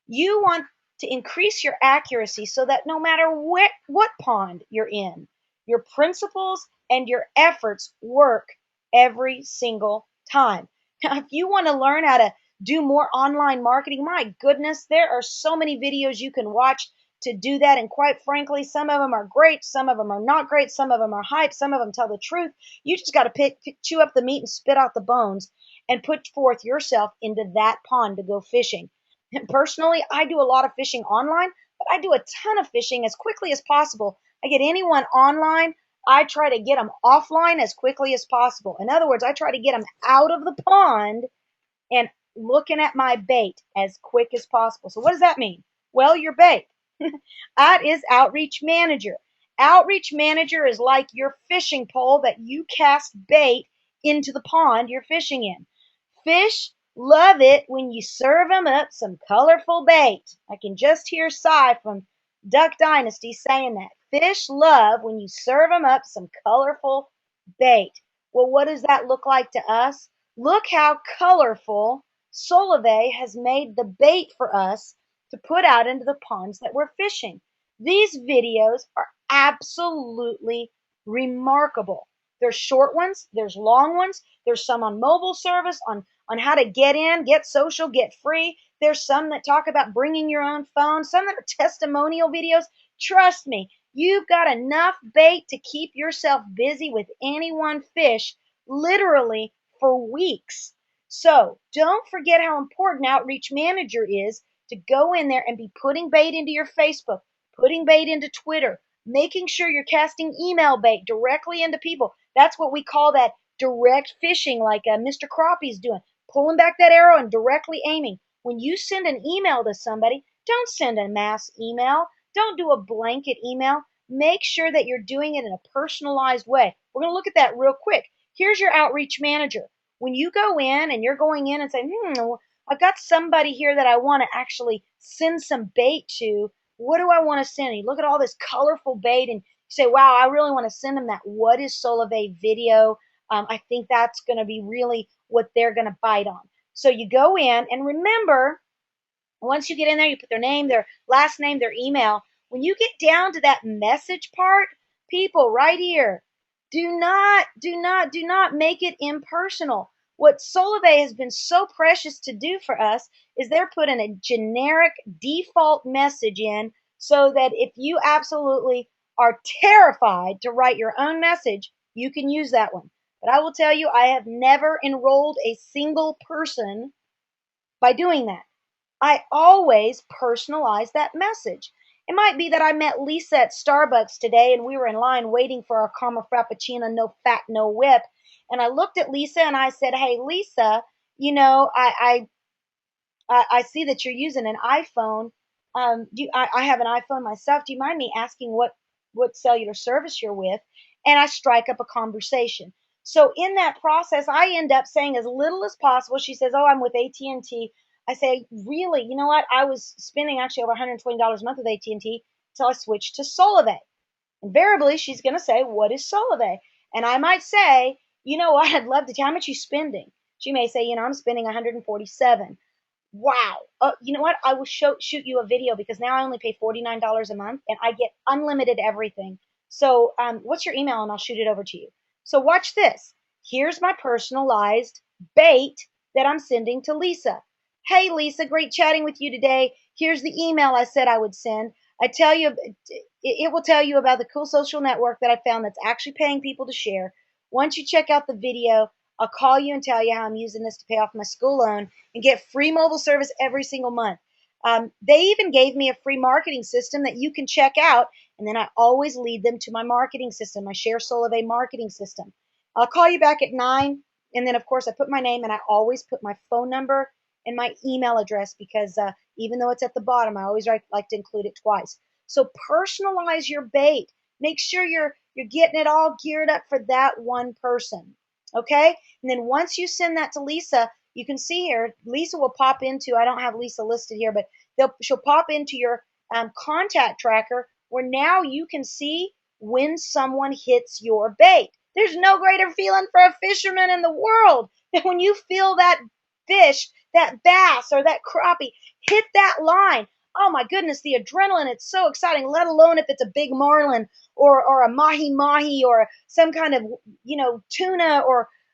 You want to increase your accuracy so that no matter what pond you're in, your principles and your efforts work every single time. Now, if you want to learn how to do more online marketing, my goodness, there are so many videos you can watch to do that. And quite frankly, some of them are great, some of them are not great, some of them are hype, some of them tell the truth. You just got to chew up the meat and spit out the bones and put forth yourself into that pond to go fishing. Personally, I do a lot of fishing online, but I do a ton of fishing as quickly as possible. I get anyone online, I try to get them offline as quickly as possible. In other words, I try to get them out of the pond and looking at my bait as quick as possible. So what does that mean? Well, your bait. That is outreach manager. Outreach manager is like your fishing pole that you cast bait into the pond you're fishing in. Fish love it when you serve them up some colorful bait. I can just hear Cy from Duck Dynasty saying that. Fish love when you serve them up some colorful bait. Well, what does that look like to us? Look how colorful Solavei has made the bait for us to put out into the ponds that we're fishing. These videos are absolutely remarkable. There's short ones, there's long ones, there's some on mobile service, on how to get in, get social, get free. There's some that talk about bringing your own phone, some that are testimonial videos. Trust me, you've got enough bait to keep yourself busy with any one fish, literally for weeks. So don't forget how important Outreach Manager is to go in there and be putting bait into your Facebook, putting bait into Twitter, making sure you're casting email bait directly into people. That's what we call that direct fishing, like Mr. Crappie's doing, pulling back that arrow and directly aiming. When you send an email to somebody, don't send a mass email. Don't do a blanket email. Make sure that you're doing it in a personalized way. We're going to look at that real quick. Here's your outreach manager. When you go in and you're going in and say, I've got somebody here that I want to actually send some bait to. What do I want to send? You look at all this colorful bait and you say, wow, I really want to send them that What is Solavei video. I think that's going to be really what they're going to bite on. So you go in and remember, once you get in there, you put their name, their last name, their email. When you get down to that message part, people right here, do not make it impersonal. What Solavei has been so precious to do for us is they're putting a generic default message in so that if you absolutely are terrified to write your own message, you can use that one. But I will tell you, I have never enrolled a single person by doing that. I always personalize that message. It might be that I met Lisa at Starbucks today and we were in line waiting for our caramel frappuccino, no fat, no whip. And I looked at Lisa and I said, "Hey, Lisa, I see that you're using an iPhone. I have an iPhone myself. Do you mind me asking what cellular service you're with?" And I strike up a conversation. So in that process, I end up saying as little as possible. She says, "Oh, I'm with AT&T." I say, "Really? You know what? I was spending actually over $120 a month with AT&T until I switched to Solavei." Invariably, she's going to say, "What is Solavei?" And I might say, "You know what? I'd love to tell you how much you spending." She may say, "I'm spending 147." Wow. You know what? I will shoot you a video because now I only pay $49 a month and I get unlimited everything. So, what's your email? And I'll shoot it over to you. So watch this. Here's my personalized bait that I'm sending to Lisa. "Hey, Lisa, great chatting with you today. Here's the email I said I would send. I tell you, it will tell you about the cool social network that I found that's actually paying people to share. Once you check out the video, I'll call you and tell you how I'm using this to pay off my school loan and get free mobile service every single month." They even gave me a free marketing system that you can check out, and then I always lead them to my marketing system, my Share Solavei marketing system. I'll call you back at 9, and then of course I put my name and I always put my phone number and my email address because even though it's at the bottom, I always like to include it twice. So personalize your bait. Make sure you're getting it all geared up for that one person. Okay? And then once you send that to Lisa, you can see here, Lisa will pop into, I don't have Lisa listed here, but she'll pop into your contact tracker where now you can see when someone hits your bait. There's no greater feeling for a fisherman in the world than when you feel that fish, that bass or that crappie hit that line. Oh my goodness, the adrenaline, it's so exciting, let alone if it's a big marlin or a mahi mahi or some kind of, tuna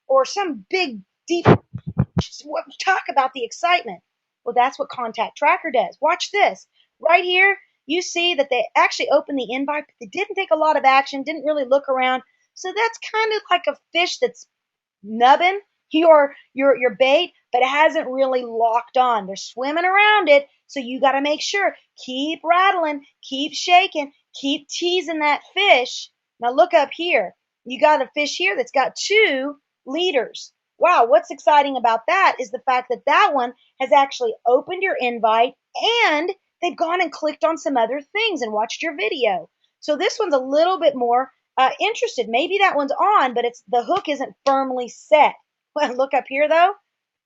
or some big deep. Talk about the excitement. Well, that's what Contact Tracker does. Watch this. Right here, you see that they actually opened the invite, but they didn't take a lot of action, didn't really look around. So that's kind of like a fish that's nubbing your bait, but it hasn't really locked on. They're swimming around it, so you got to make sure. Keep rattling, keep shaking, keep teasing that fish. Now look up here. You got a fish here that's got 2 leaders. Wow, what's exciting about that is the fact that that one has actually opened your invite and they've gone and clicked on some other things and watched your video. So this one's a little bit more interested. Maybe that one's on, but it's the hook isn't firmly set. Well, look up here though.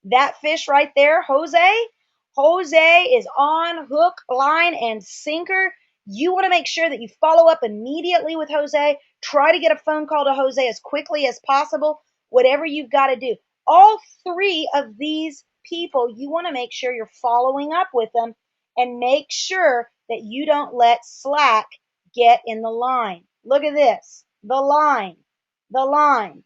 That fish right there, Jose. Jose is on hook, line, and sinker. You want to make sure that you follow up immediately with Jose. Try to get a phone call to Jose as quickly as possible. Whatever you've got to do. All 3 of these people, you want to make sure you're following up with them and make sure that you don't let slack get in the line. Look at this. The line. The line.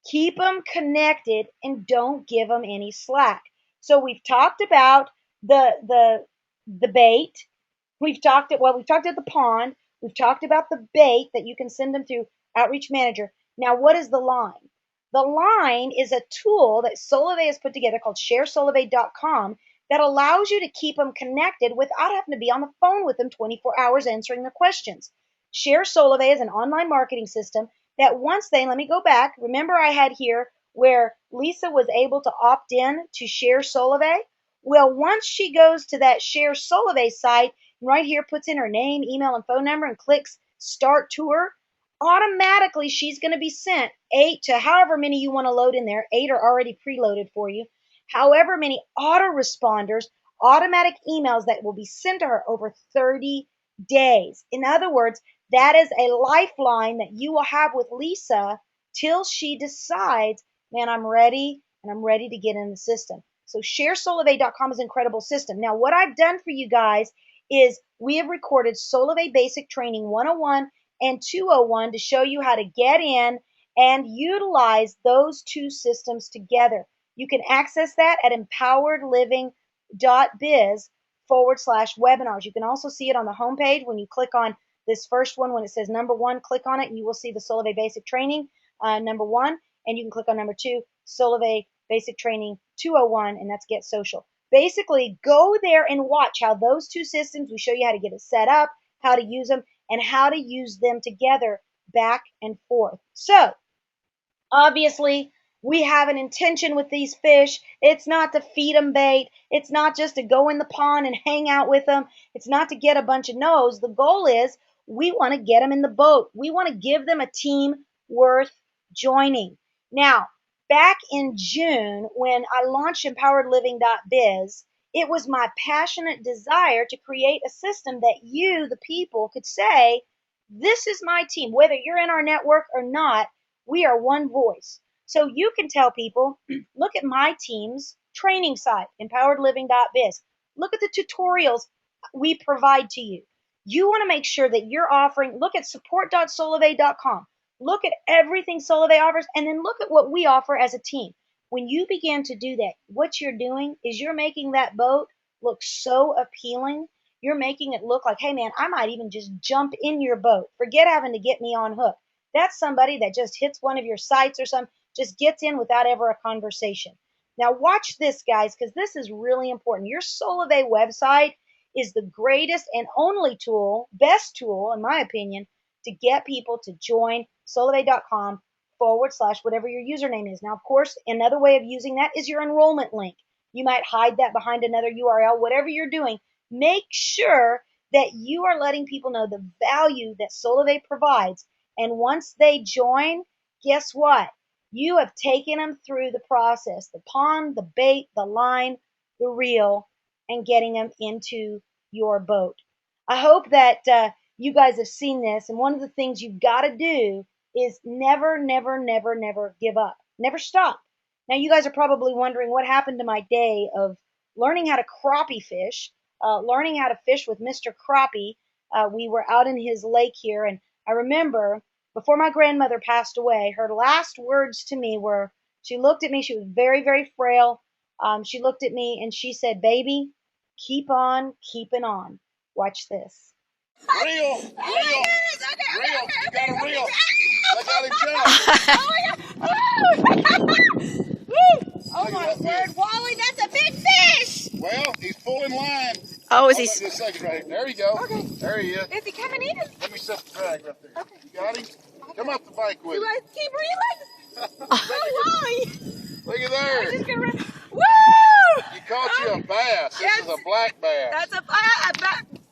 Keep them connected and don't give them any slack. So we've talked about the bait. We've talked at the pond. We've talked about the bait that you can send them through Outreach Manager. Now, what is the line? The line is a tool that Solavei has put together called sharesolavei.com that allows you to keep them connected without having to be on the phone with them 24 hours answering their questions. Share Solavei is an online marketing system that once let me go back. Remember I had here where Lisa was able to opt in to Share Solavei? Well, once she goes to that Share Solavei site, right here puts in her name, email, and phone number and clicks Start Tour, automatically she's going to be sent 8 to however many you want to load in there. 8 are already preloaded for you. However many autoresponders, automatic emails that will be sent to her over 30 days. In other words, that is a lifeline that you will have with Lisa till she decides, man, I'm ready and I'm ready to get in the system. So sharesolavei.com is an incredible system. Now, what I've done for you guys is we have recorded Solavei Basic Training 101 and 201 to show you how to get in and utilize those 2 systems together. You can access that at empoweredliving.biz/webinars. You can also see it on the homepage when you click on this first one. When it says number 1, click on it and you will see the Solavei Basic Training number 1, and you can click on number 2, Solavei Basic Training 201, and that's Get Social. Basically, go there and watch how those 2 systems, we show you how to get it set up, how to use them, and how to use them together back and forth. So, obviously, we have an intention with these fish. It's not to feed them bait. It's not just to go in the pond and hang out with them. It's not to get a bunch of no's. The goal is we want to get them in the boat. We want to give them a team worth joining. Now, back in June, when I launched empoweredliving.biz, it was my passionate desire to create a system that you, the people, could say, this is my team. Whether you're in our network or not, we are one voice. So you can tell people, look at my team's training site, empoweredliving.biz. Look at the tutorials we provide to you. You want to make sure that you're offering, look at support.solavei.com. Look at everything Solavei offers, and then look at what we offer as a team. When you begin to do that, what you're doing is you're making that boat look so appealing. You're making it look like, hey man, I might even just jump in your boat. Forget having to get me on hook. That's somebody that just hits one of your sites or something, just gets in without ever a conversation. Now watch this, guys, because this is really important. Your Solavei website is the greatest and only tool, best tool, in my opinion, to get people to join solavei.com/ whatever your username is. Now, of course, another way of using that is your enrollment link. You might hide that behind another URL, whatever you're doing. Make sure that you are letting people know the value that Solavei provides. And once they join, guess what? You have taken them through the process, the pond, the bait, the line, the reel, and getting them into your boat. I hope that you guys have seen this. And one of the things you've got to do is never, never, never, never give up. Never stop. Now, you guys are probably wondering what happened to my day of learning how to crappie fish, learning how to fish with Mr. Crappie. We were out in his lake here, and I remember before my grandmother passed away, her last words to me were, she looked at me, she was very, very frail. She looked at me and she said, baby, keep on keeping on. Watch this. Reel, reel, reel. You got a reel. I got him jump. Oh my word, Wally, that's a big fish! Well, he's pulling line. Oh, is Hold he? on just a second right here. There you go. Okay. There he is. Is he coming in? Let me set the drag right there. Okay. You got him? Come up the bike with Do him. I keep reeling? Oh, Wally! Look at I'm there. just gonna run. Woo! You caught you a bass. This is a black bass. That's a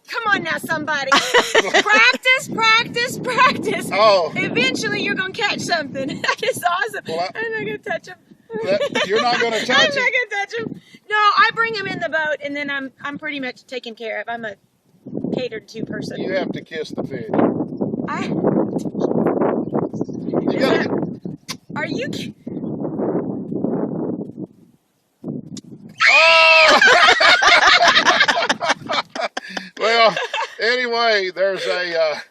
come on now, somebody. Practice, practice, practice. Oh. Eventually, you're gonna catch something. That is awesome. Well, I'm not gonna touch him. You're not gonna touch him. I'm not gonna touch him. No, I bring him in the boat, and then I'm pretty much taken care of. I'm a catered to person. You have to kiss the fish. I. You gotta. Are you? Oh! Well, anyway, there's a,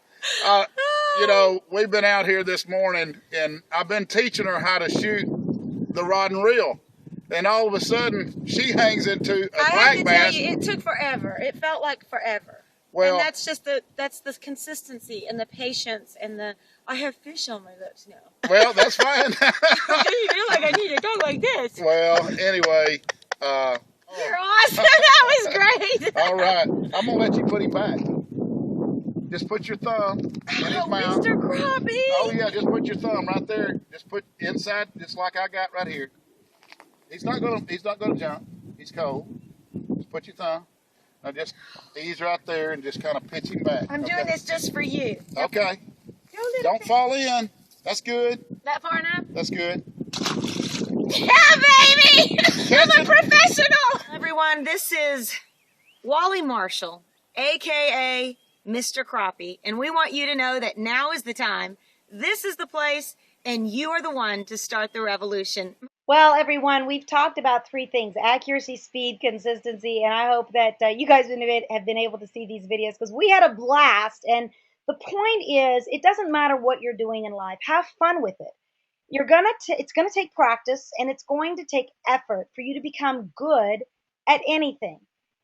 you know, we've been out here this morning, and I've been teaching her how to shoot the rod and reel. And all of a sudden, she hangs into a black bass. I have to tell you, it took forever. It felt like forever. Well, and that's just the consistency and the patience and the I have fish on my lips now. Well, that's fine. You feel like I need to go like this. Well, anyway. You're awesome. That was great. All right. I'm going to let you put him back. Just put your thumb in his mouth. Mr. Crappie. Oh, yeah. Just put your thumb right there. Just put inside, just like I got right here. He's not gonna jump. He's cold. Just put your thumb. Now just ease right there and just kind of pitch him back. I'm doing this just for you. Okay. Don't fall in. That's good. That far enough? That's good. Yeah, baby! I'm a professional! Everyone, this is Wally Marshall, a.k.a. Mr. Crappie, and we want you to know that now is the time, this is the place, and you are the one to start the revolution. Well, everyone, we've talked about three things: accuracy, speed, consistency, and I hope that you guys have been able to see these videos because we had a blast. And the point is, it doesn't matter what you're doing in life. Have fun with it. It's gonna take practice, and it's going to take effort for you to become good at anything.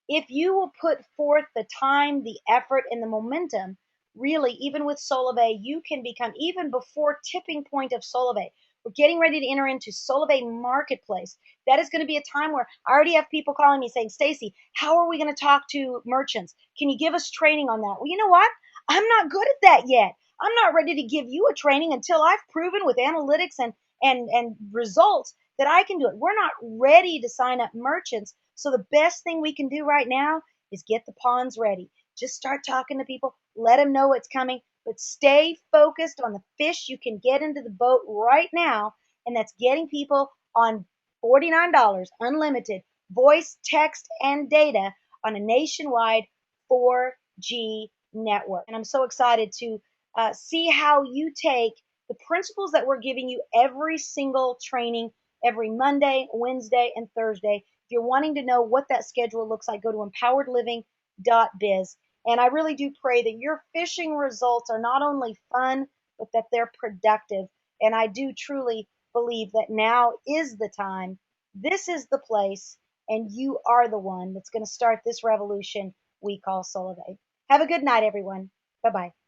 If you will put forth the time, the effort, and the momentum, really, even with Solavei, you can become, even before tipping point of Solavei, We're getting ready to enter into Solavei Marketplace. That is going to be a time where I already have people calling me saying, Staci, how are we going to talk to merchants? Can you give us training on that? Well, you know what? I'm not good at that yet. I'm not ready to give you a training until I've proven with analytics and results that I can do it. We're not ready to sign up merchants. So the best thing we can do right now is get the ponds ready. Just start talking to people, let them know it's coming, but stay focused on the fish you can get into the boat right now, and that's getting people on $49 unlimited voice, text, and data on a nationwide 4G network. And I'm so excited to see how you take the principles that we're giving you every single training, every Monday, Wednesday, and Thursday. If you're wanting to know what that schedule looks like, go to empoweredliving.biz. And I really do pray that your fishing results are not only fun, but that they're productive. And I do truly believe that now is the time. This is the place, and you are the one that's going to start this revolution we call Solavei. Have a good night, everyone. Bye bye.